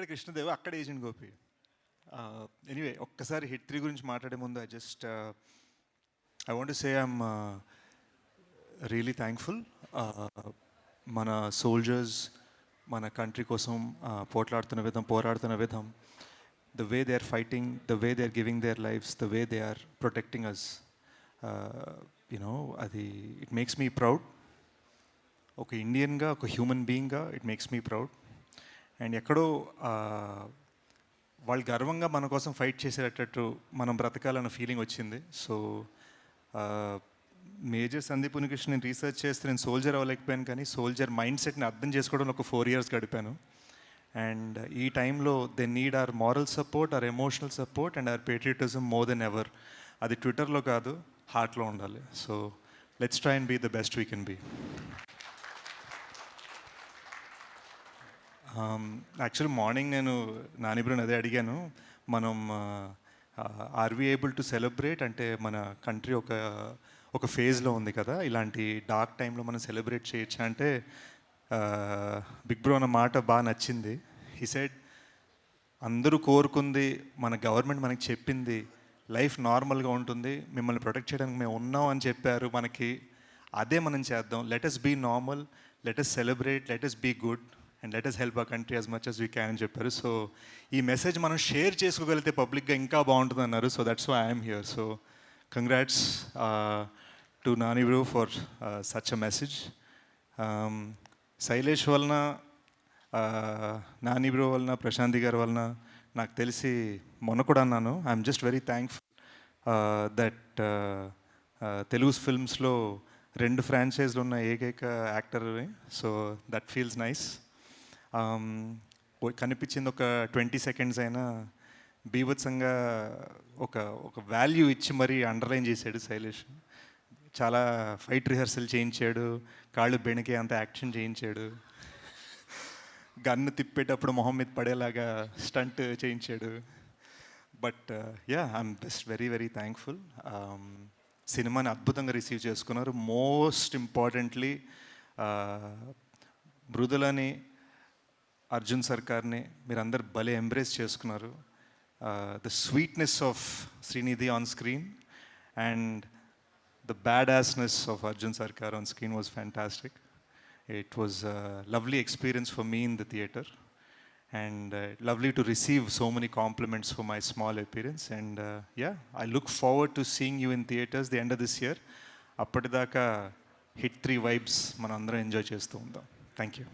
కృష్ణదేవ్, అక్కడ agent Gopi. Anyway, ఒక్కసారి hit 3 గురించి మాట్లాడే ముందు I want to say I'm really thankful. మన సోల్జర్స్ మన కంట్రీ కోసం పోరాడుతున్న విధం, the way they are fighting, the way they are giving their lives, the way they are protecting us, అది it makes me proud. ఒక ఇండియన్గా, ఒక human బీయింగ్గా it makes me proud. And ఎక్కడో వాళ్ళు గర్వంగా మన కోసం ఫైట్ చేసేటట్టు మనం బ్రతకాలన్న ఫీలింగ్ వచ్చింది. సో మేజర్ సందీప్ ఉనికృష్ణ నేను రీసెర్చ్ చేస్తే నేను సోల్జర్ అవ్వలేకపోయాను, కానీ సోల్జర్ మైండ్ సెట్ని అర్థం చేసుకోవడంలో ఒక 4 years గడిపాను. అండ్ ఈ టైంలో they need our moral support, our emotional support and our patriotism more than ever. అది ట్విట్టర్లో కాదు, హార్ట్లో ఉండాలి. So let's try and be the best we can be. Actually morning నేను నానిబ్రోని అదే అడిగాను, మనం are we able to celebrate, అంటే మన కంట్రీ ఒక ఫేజ్లో ఉంది కదా, ఇలాంటి డార్క్ టైంలో మనం సెలబ్రేట్ చేయొచ్చా అంటే బిగ్ బ్రో అన్న మాట బాగా నచ్చింది. హీ సెడ్, అందరూ కోరుకుంది, మన గవర్నమెంట్ మనకి చెప్పింది లైఫ్ నార్మల్గా ఉంటుంది, మిమ్మల్ని ప్రొటెక్ట్ చేయడానికి మేము ఉన్నాం అని చెప్పారు మనకి, అదే మనం చేద్దాం. Let us be normal, let us celebrate, let us be good and let us help our country as much as we can అని చెప్పారు. సో ఈ మెసేజ్ మనం షేర్ చేసుకోగలిగితే పబ్లిక్గా ఇంకా బాగుంటుంది అన్నారు. So that's why I'm here. So congrats to Nani bro for such a message. Shailesh వలన, నాని బ్రో వలన, ప్రశాంతి గారి వలన నాకు తెలిసి మొన్న కూడా అన్నాను, I'm just very thankful that Telugu ఫిల్మ్స్లో 2 ఫ్రాంచైజ్లు ఉన్న ఏకైక యాక్టర్ని. So that feels nice. కనిపించింది ఒక 20 seconds అయినా బీభత్సంగా ఒక వాల్యూ ఇచ్చి మరీ అండర్లైన్ చేశాడు శైలేష్. చాలా ఫైట్ రిహర్సల్ చేయించాడు, కాళ్ళు బెణికే అంత యాక్షన్ చేయించాడు, గన్ను తిప్పేటప్పుడు మొహం మీద పడేలాగా స్టంట్ చేయించాడు. But I'm just very very thankful. సినిమాని అద్భుతంగా రిసీవ్ చేసుకున్నారు. మోస్ట్ ఇంపార్టెంట్లీ మృదులని, అర్జున్ సర్కార్ని మీరందరు భలే ఎంబ్రేస్ చేసుకున్నారు. The sweetness of Srinidhi on screen and the badassness of Arjun Sarkar on screen was fantastic. It was a lovely experience for me in the theatre, and lovely to receive so many compliments for my small appearance. And I look forward to seeing you in theatres the end of this year. Appadidaka hit 3 vibes manandram enjoy chestu undam. Thank you.